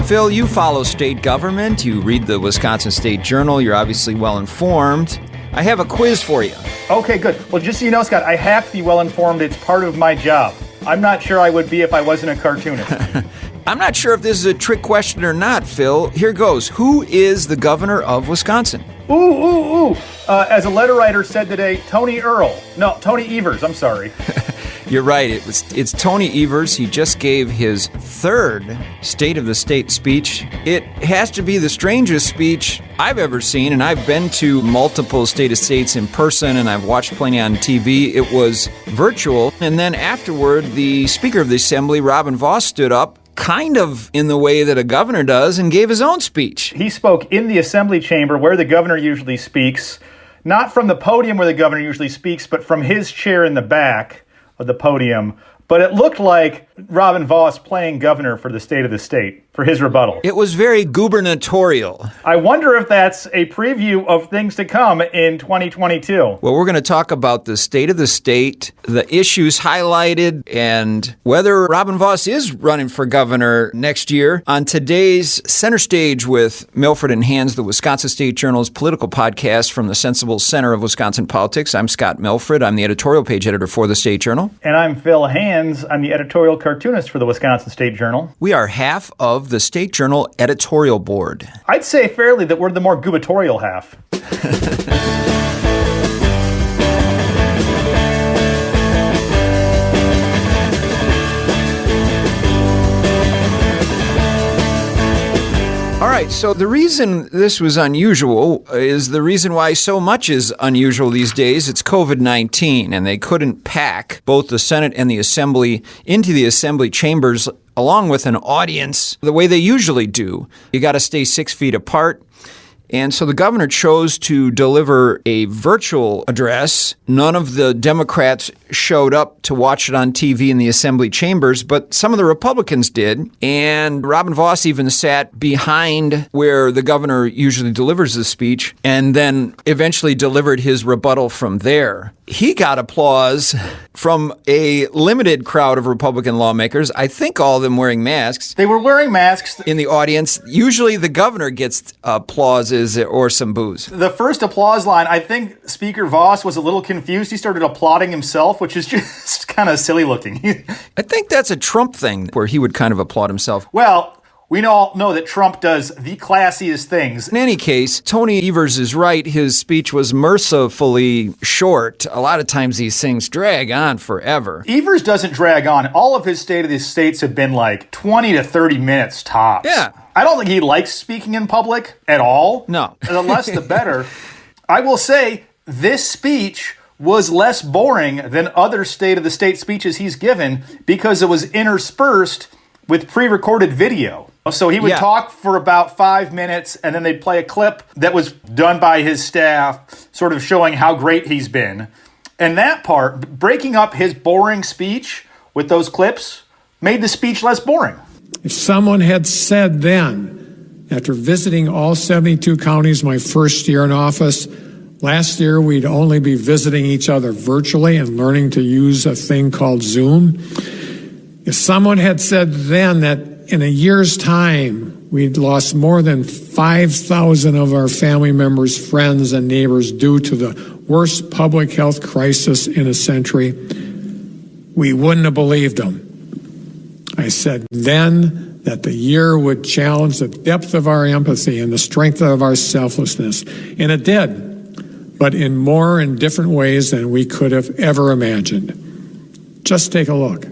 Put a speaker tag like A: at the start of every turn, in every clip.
A: Phil, you follow state government. You read the Wisconsin State Journal. You're obviously well-informed. I have a quiz for you.
B: Okay, good. Well, just so you know, Scott, I have to be well-informed. It's part of my job. I'm not sure I would be if I wasn't a cartoonist.
A: I'm not sure if this is a trick question or not, Phil. Here goes. Who is the governor of Wisconsin?
B: As a letter writer said today, Tony Evers, I'm sorry.
A: You're right. It's Tony Evers. He just gave his third State of the State speech. It has to be the strangest speech I've ever seen, and I've been to multiple State of States in person, and I've watched plenty on TV. It was virtual, and then afterward, the Speaker of the Assembly, Robin Vos, stood up, kind of in the way that a governor does, and gave his own speech.
B: He spoke in the Assembly chamber where the governor usually speaks, not from the podium where the governor usually speaks, but from his chair in the back of the podium. But it looked like Robin Vos playing governor for the State of the State for his rebuttal.
A: It was very gubernatorial.
B: I wonder if that's a preview of things to come in 2022.
A: Well, we're going to talk about the State of the State, the issues highlighted, and whether Robin Vos is running for governor next year on today's Center Stage with Milfred and Hands, the Wisconsin State Journal's political podcast from the Sensible Center of Wisconsin Politics. I'm Scott Milfred. I'm the editorial page editor for the State Journal.
B: And I'm Phil Hands. I'm the editorial cartoonist for the Wisconsin State Journal.
A: We are half of the State Journal editorial board.
B: I'd say fairly that we're the more gubernatorial half.
A: All right, so the reason this was unusual is the reason why so much is unusual these days. It's COVID-19, and they couldn't pack both the Senate and the Assembly into the Assembly chambers along with an audience the way they usually do. You got to stay 6 feet apart. And so the governor chose to deliver a virtual address. None of the Democrats showed up to watch it on TV in the Assembly chambers, but some of the Republicans did. And Robin Vos even sat behind where the governor usually delivers the speech and then eventually delivered his rebuttal from there. He got applause from a limited crowd of Republican lawmakers. I think all of them wearing masks.
B: They were wearing masks.
A: In the audience, usually the governor gets applauses or some boos.
B: The first applause line, I think Speaker Vos was a little confused. He started applauding himself, which is just kind of silly looking.
A: I think that's a Trump thing where he would kind of applaud himself.
B: Well, we all know that Trump does the classiest things.
A: In any case, Tony Evers is right. His speech was mercifully short. A lot of times these things drag on forever.
B: Evers doesn't drag on. All of his State of the States have been like 20 to 30 minutes tops.
A: Yeah.
B: I don't think he likes speaking in public at all.
A: No.
B: The less the better. I will say this speech was less boring than other State of the State speeches he's given because it was interspersed with pre-recorded video. So he would talk for about 5 minutes, and then they'd play a clip that was done by his staff, sort of showing how great he's been. And that part, breaking up his boring speech with those clips, made the speech less boring.
C: If someone had said then, after visiting all 72 counties my first year in office, last year we'd only be visiting each other virtually and learning to use a thing called Zoom. If someone had said then that in a year's time, we'd lost more than 5,000 of our family members, friends, and neighbors due to the worst public health crisis in a century, we wouldn't have believed them. I said then that the year would challenge the depth of our empathy and the strength of our selflessness, and it did, but in more and different ways than we could have ever imagined. Just take a look.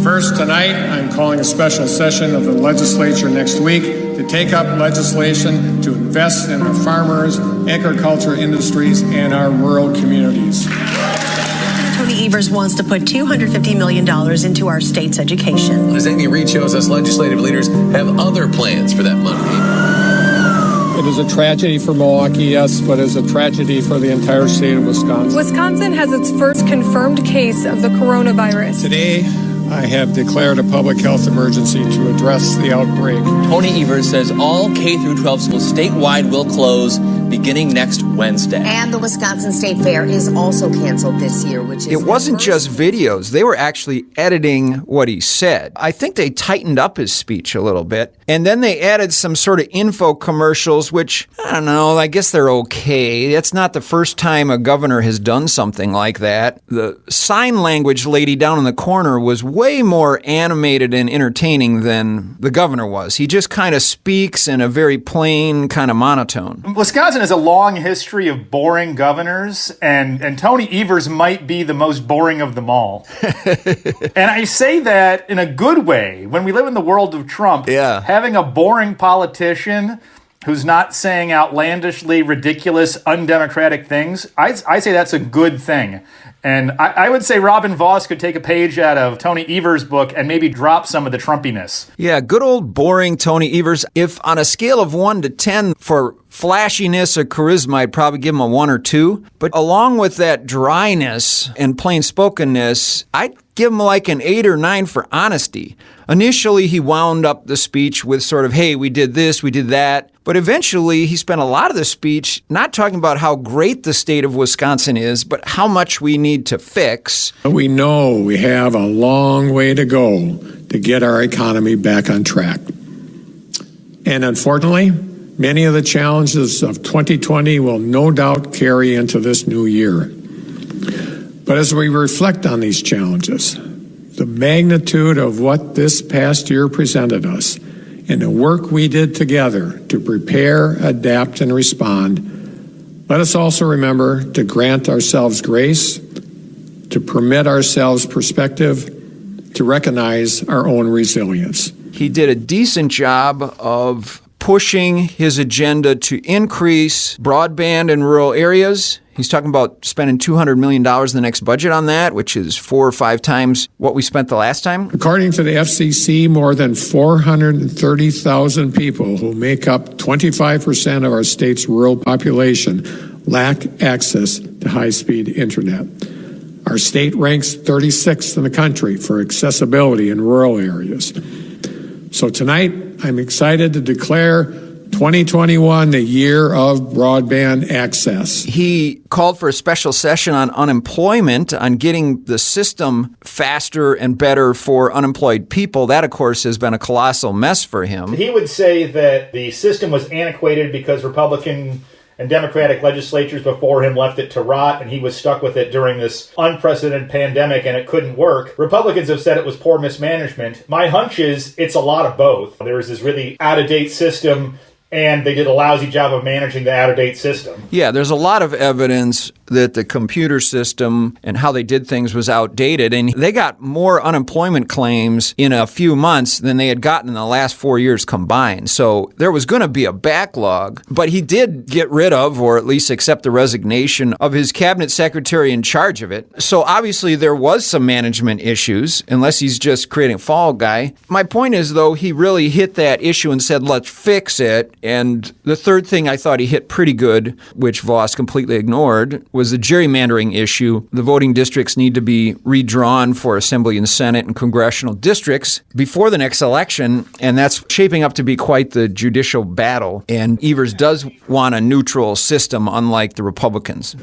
C: First, tonight, I'm calling a special session of the legislature next week to take up legislation to invest in our farmers, agriculture industries, and our rural communities.
D: Tony Evers wants to put $250 million into our state's education.
E: As Amy Reed shows us, legislative leaders have other plans for that money.
C: It is a tragedy for Milwaukee, yes, but it's a tragedy for the entire state of Wisconsin.
F: Wisconsin has its first confirmed case of the coronavirus.
C: Today, I have declared a public health emergency to address the outbreak.
G: Tony Evers says all K-12 schools statewide will close
E: beginning next Wednesday.
G: And the Wisconsin State Fair is also canceled this year, which is...
A: It wasn't just videos. They were actually editing what he said. I think they tightened up his speech a little bit. And then they added some sort of info commercials, which, I don't know, I guess they're okay. It's not the first time a governor has done something like that. The sign language lady down in the corner was way more animated and entertaining than the governor was. He just kind of speaks in a very plain kind of monotone.
B: Wisconsin has a long history of boring governors, and Tony Evers might be the most boring of them all. And I say that in a good way. When we live in the world of Trump, having a boring politician who's not saying outlandishly ridiculous, undemocratic things, I say that's a good thing. And I would say Robin Vos could take a page out of Tony Evers' book and maybe drop some of the Trumpiness.
A: Yeah, good old boring Tony Evers. If on a scale of 1 to 10 for flashiness or charisma, I'd probably give him a 1 or 2. But along with that dryness and plain-spokenness, I'd give him like an 8 or 9 for honesty. Initially, he wound up the speech with sort of, hey, we did this, we did that. But eventually, he spent a lot of the speech not talking about how great the state of Wisconsin is, but how much we need to fix.
C: We know we have a long way to go to get our economy back on track. And unfortunately, many of the challenges of 2020 will no doubt carry into this new year. But as we reflect on these challenges, the magnitude of what this past year presented us, and the work we did together to prepare, adapt, and respond, let us also remember to grant ourselves grace, to permit ourselves perspective, to recognize our own resilience.
A: He did a decent job of pushing his agenda to increase broadband in rural areas. He's talking about spending $200 million in the next budget on that, which is 4 or 5 times what we spent the last time.
C: According to the FCC, more than 430,000 people who make up 25% of our state's rural population lack access to high-speed internet. Our state ranks 36th in the country for accessibility in rural areas. So tonight, I'm excited to declare 2021 the year of broadband access.
A: He called for a special session on unemployment, on getting the system faster and better for unemployed people. That, of course, has been a colossal mess for him.
B: He would say that the system was antiquated because Republican and Democratic legislatures before him left it to rot, and he was stuck with it during this unprecedented pandemic, and it couldn't work. Republicans have said it was poor mismanagement. My hunch is it's a lot of both. There was this really out-of-date system, and they did a lousy job of managing the out-of-date system.
A: Yeah, there's a lot of evidence that the computer system and how they did things was outdated, and they got more unemployment claims in a few months than they had gotten in the last 4 years combined. So there was going to be a backlog, but he did get rid of, or at least accept the resignation of his cabinet secretary in charge of it. So obviously there was some management issues, unless he's just creating a fall guy. My point is, though, he really hit that issue and said, let's fix it. And the third thing I thought he hit pretty good, which Vos completely ignored, was the gerrymandering issue. The voting districts need to be redrawn for Assembly and Senate and congressional districts before the next election, and that's shaping up to be quite the judicial battle. And Evers does want a neutral system, unlike the Republicans.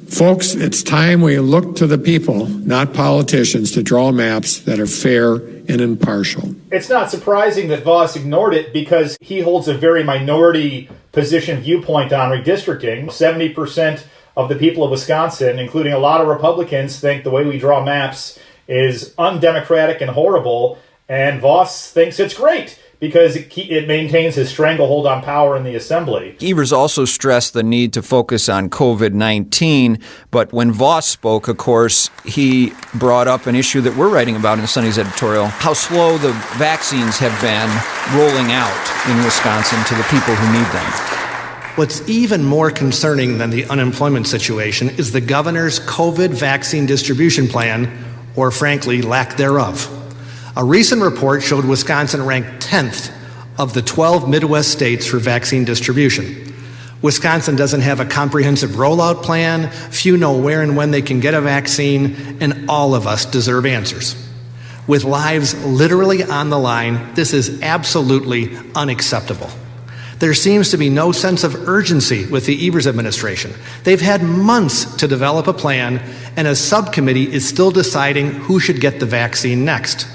C: Folks, it's time we look to the people, not politicians, to draw maps that are fair and impartial.
B: It's not surprising that Vos ignored it because he holds a very minority position viewpoint on redistricting. 70% of the people of Wisconsin, including a lot of Republicans, think the way we draw maps is undemocratic and horrible, and Vos thinks it's great because it maintains his stranglehold on power in the Assembly.
A: Evers also stressed the need to focus on COVID-19, but when Vos spoke, of course, he brought up an issue that we're writing about in Sunday's editorial, how slow the vaccines have been rolling out in Wisconsin to the people who need them.
H: What's even more concerning than the unemployment situation is the governor's COVID vaccine distribution plan, or frankly, lack thereof. A recent report showed Wisconsin ranked 10th of the 12 Midwest states for vaccine distribution. Wisconsin doesn't have a comprehensive rollout plan, few know where and when they can get a vaccine, and all of us deserve answers. With lives literally on the line, this is absolutely unacceptable. There seems to be no sense of urgency with the Evers administration. They've had months to develop a plan, and a subcommittee is still deciding who should get the vaccine next.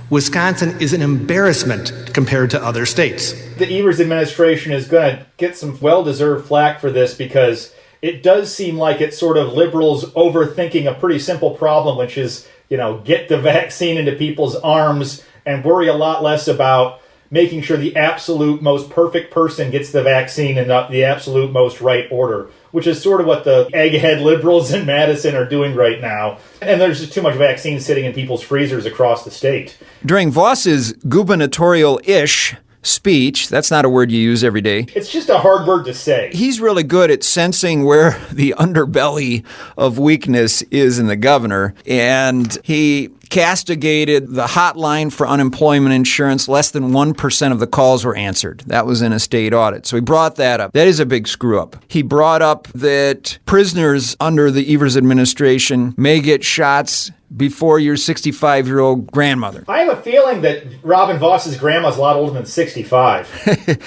H: Wisconsin is an embarrassment compared to other states.
B: The Evers administration is going to get some well-deserved flack for this because it does seem like it's sort of liberals overthinking a pretty simple problem, which is, get the vaccine into people's arms and worry a lot less about making sure the absolute most perfect person gets the vaccine in the absolute most right order, which is sort of what the egghead liberals in Madison are doing right now. And there's just too much vaccine sitting in people's freezers across the state.
A: During Vos's gubernatorial-ish speech, that's not a word you use every day.
B: It's just a hard word to say.
A: He's really good at sensing where the underbelly of weakness is in the governor, and he castigated the hotline for unemployment insurance. Less than 1% of the calls were answered. That was in a state audit. So he brought that up. That is a big screw up. He brought up that prisoners under the Evers administration may get shots before your 65-year-old grandmother.
B: I have a feeling that Robin Vos's grandma's a lot older than 65.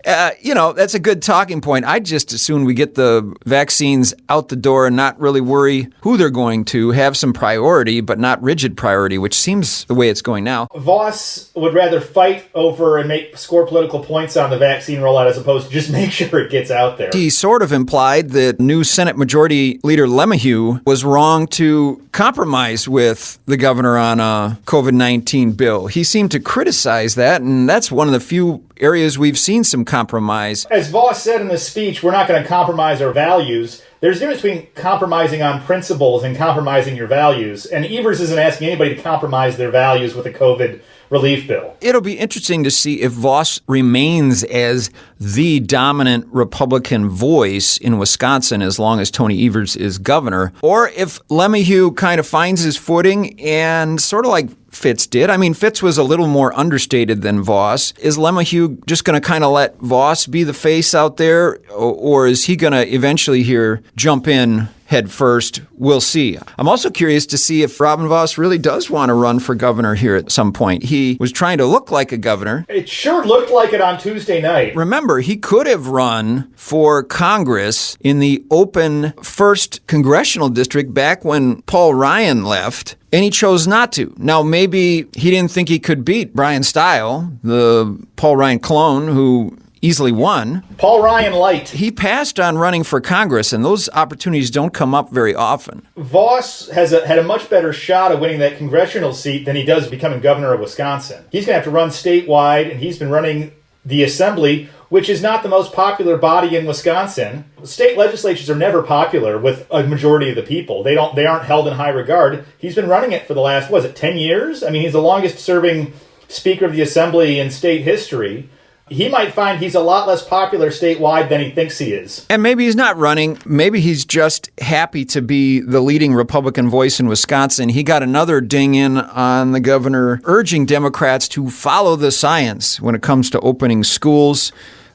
A: That's a good talking point. I'd just as soon we get the vaccines out the door and not really worry who they're going to, have some priority, but not rigid priority, which seems the way it's going now.
B: Vos would rather fight over and score political points on the vaccine rollout as opposed to just make sure it gets out there.
A: He sort of implied that new Senate Majority Leader LeMahieu was wrong to compromise with the governor on a COVID-19 bill. He seemed to criticize that, and that's one of the few areas we've seen some compromise.
B: As Vos said in this speech, we're not going to compromise our values. There's a difference between compromising on principles and compromising your values. And Evers isn't asking anybody to compromise their values with a COVID relief bill.
A: It'll be interesting to see if Vos remains as the dominant Republican voice in Wisconsin as long as Tony Evers is governor, or if LeMahieu kind of finds his footing and sort of like Fitz did. I mean, Fitz was a little more understated than Vos. Is LeMahieu just going to kind of let Vos be the face out there, or is he going to eventually here jump in head first? We'll see. I'm also curious to see if Robin Vos really does want to run for governor here at some point. He was trying to look like a governor.
B: It sure looked like it on Tuesday night.
A: Remember, he could have run for Congress in the open 1st Congressional District back when Paul Ryan left, and he chose not to. Now, maybe he didn't think he could beat Brian Stile, the Paul Ryan clone, who easily won.
B: Paul Ryan light.
A: He passed on running for Congress, and those opportunities don't come up very often.
B: Vos had a much better shot of winning that congressional seat than he does becoming governor of Wisconsin. He's going to have to run statewide, and he's been running the Assembly, which is not the most popular body in Wisconsin. State legislatures are never popular with a majority of the people. They aren't held in high regard. He's been running it for the last, 10 years? I mean, he's the longest serving Speaker of the Assembly in state history. He might find he's a lot less popular statewide than he thinks he is.
A: And maybe he's not running. Maybe he's just happy to be the leading Republican voice in Wisconsin. He got another ding in on the governor urging Democrats to follow the science when it comes to opening schools.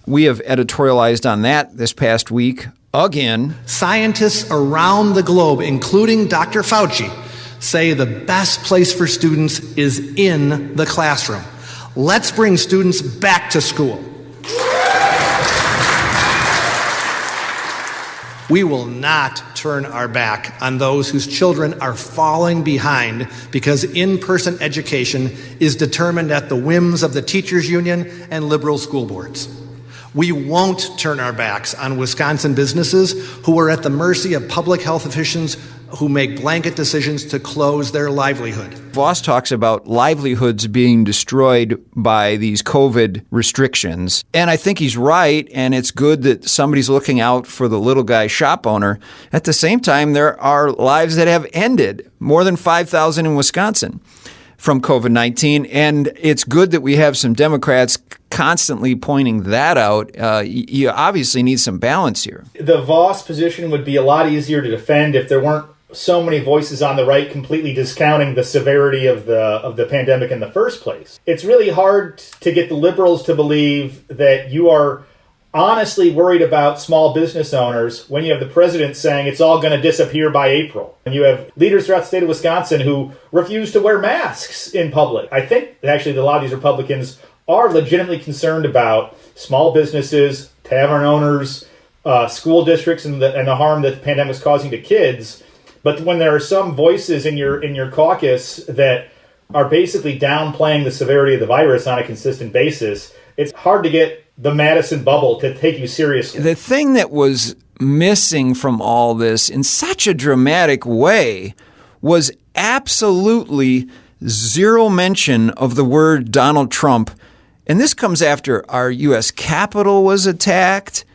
A: We have editorialized on that this past week. Again,
H: scientists around the globe, including Dr. Fauci, say the best place for students is in the classroom. Let's bring students back to school. We will not turn our back on those whose children are falling behind because in-person education is determined at the whims of the teachers' union and liberal school boards. We won't turn our backs on Wisconsin businesses who are at the mercy of public health officials who make blanket decisions to close their livelihood.
A: Vos talks about livelihoods being destroyed by these COVID restrictions. And I think he's right, and it's good that somebody's looking out for the little guy shop owner. At the same time, there are lives that have ended, more than 5,000 in Wisconsin, from COVID-19. And it's good that we have some Democrats constantly pointing that out. You obviously need some balance here.
B: The Vos position would be a lot easier to defend if there weren't so many voices on the right completely discounting the severity of the pandemic in the first place. It's really hard to get the liberals to believe that you are honestly worried about small business owners when you have the president saying it's all going to disappear by April. And you have leaders throughout the state of Wisconsin who refuse to wear masks in public. I think actually a lot of these Republicans are legitimately concerned about small businesses, tavern owners, school districts, and the harm that the pandemic is causing to kids. But when there are some voices in your caucus that are basically downplaying the severity of the virus on a consistent basis, it's hard to get the Madison bubble to take you seriously.
A: The thing that was missing from all this in such a dramatic way was absolutely zero mention of the word Donald Trump. And this comes after our U.S. Capitol was attacked.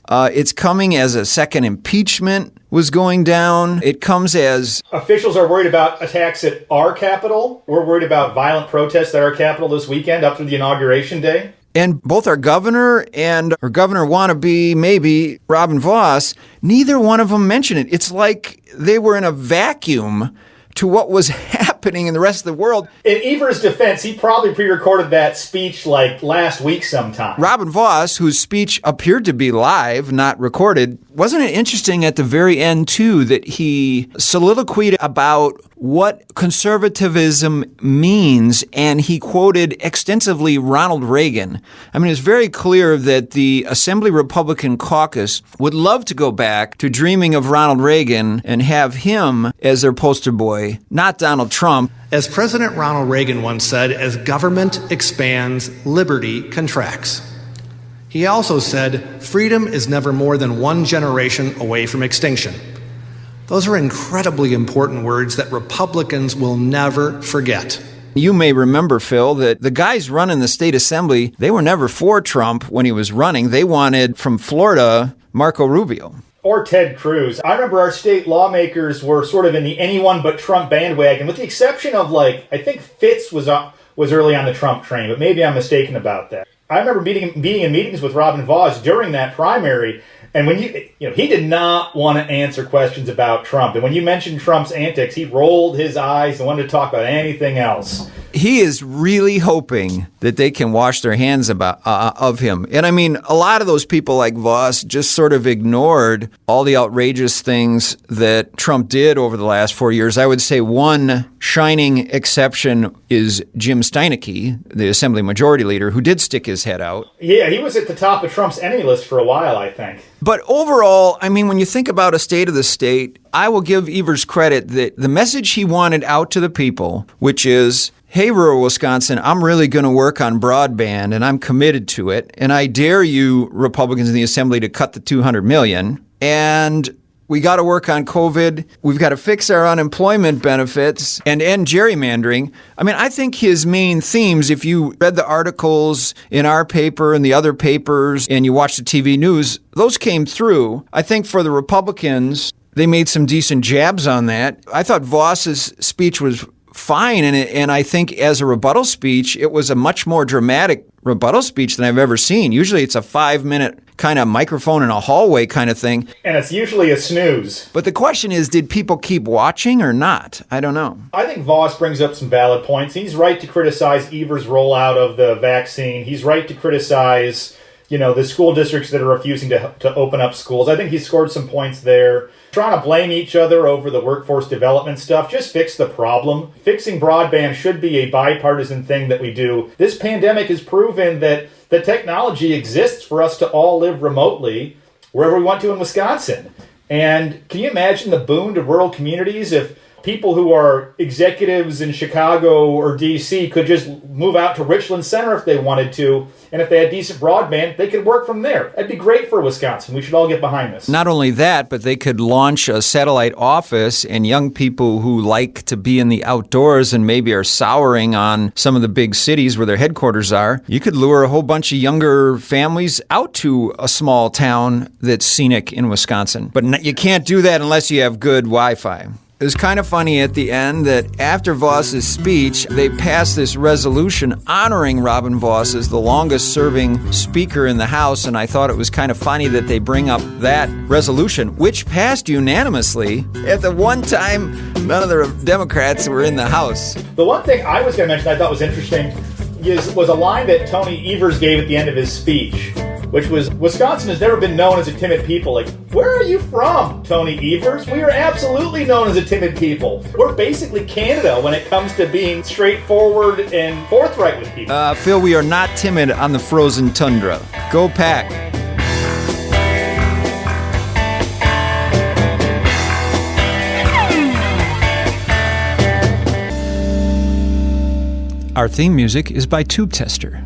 A: It's coming as a second impeachment was going down. It comes as
B: officials are worried about attacks at our Capitol. We're worried about violent protests at our Capitol this weekend up through the inauguration day.
A: And both our governor and our governor wannabe, maybe, Robin Vos, neither one of them mentioned it. It's like they were in a vacuum to what was happening in the rest of the world.
B: In Evers' defense, he probably pre-recorded that speech like last week sometime.
A: Robin Vos, whose speech appeared to be live, not recorded, wasn't it interesting at the very end, too, that he soliloquied about what conservatism means, and he quoted extensively Ronald Reagan. I mean, it's very clear that the Assembly Republican caucus would love to go back to dreaming of Ronald Reagan and have him as their poster boy, not Donald Trump.
H: As President Ronald Reagan once said, as government expands, liberty contracts. He also said, freedom is never more than one generation away from extinction. Those are incredibly important words that Republicans will never forget.
A: You may remember, Phil, that the guys running the state assembly, they were never for Trump when he was running. They wanted, from Florida, Marco Rubio.
B: Or Ted Cruz. I remember our state lawmakers were sort of in the anyone but Trump bandwagon, with the exception of, I think Fitz was early on the Trump train, but maybe I'm mistaken about that. I remember being in meetings with Robin Vos during that primary, and when he did not want to answer questions about Trump. And when you mentioned Trump's antics, he rolled his eyes and wanted to talk about anything else.
A: He is really hoping that they can wash their hands of him. And I mean, a lot of those people like Vos just sort of ignored all the outrageous things that Trump did over the last 4 years. I would say one shining exception is Jim Steineke, the Assembly Majority Leader, who did stick his head out.
B: Yeah, he was at the top of Trump's enemy list for a while, I think.
A: But overall, I mean, when you think about a state of the state, I will give Evers credit that the message he wanted out to the people, which is, hey, rural Wisconsin, I'm really going to work on broadband, and I'm committed to it. And I dare you, Republicans in the Assembly, to cut the $200 million. And we got to work on COVID. We've got to fix our unemployment benefits and end gerrymandering. I mean, I think his main themes, if you read the articles in our paper and the other papers and you watch the TV news, those came through. I think for the Republicans, they made some decent jabs on that. I thought Vos's speech was fine, and I think as a rebuttal speech, it was a much more dramatic rebuttal speech than I've ever seen. Usually it's a 5-minute kind of microphone in a hallway kind of thing.
B: And it's usually a snooze.
A: But the question is, did people keep watching or not? I don't know.
B: I think Vos brings up some valid points. He's right to criticize Evers' rollout of the vaccine. He's right to criticize, the school districts that are refusing to open up schools. I think he scored some points there. Trying to blame each other over the workforce development stuff, just fix the problem. Fixing broadband should be a bipartisan thing that we do. This pandemic has proven that the technology exists for us to all live remotely wherever we want to in Wisconsin. And can you imagine the boon to rural communities if people who are executives in Chicago or D.C. could just move out to Richland Center if they wanted to, and if they had decent broadband, they could work from there. That'd be great for Wisconsin. We should all get behind this.
A: Not only that, but they could launch a satellite office, and young people who like to be in the outdoors and maybe are souring on some of the big cities where their headquarters are, you could lure a whole bunch of younger families out to a small town that's scenic in Wisconsin. But you can't do that unless you have good Wi-Fi. It was kind of funny at the end that after Vos's speech, they passed this resolution honoring Robin Vos as the longest-serving speaker in the House, and I thought it was kind of funny that they bring up that resolution, which passed unanimously at the one time none of the Democrats were in the House.
B: The one thing I was going to mention I thought was interesting was a line that Tony Evers gave at the end of his speech, which was, Wisconsin has never been known as a timid people. Like, where are you from, Tony Evers? We are absolutely known as a timid people. We're basically Canada when it comes to being straightforward and forthright with people.
A: Phil, we are not timid on the frozen tundra. Go Pack. Our theme music is by Tube Tester.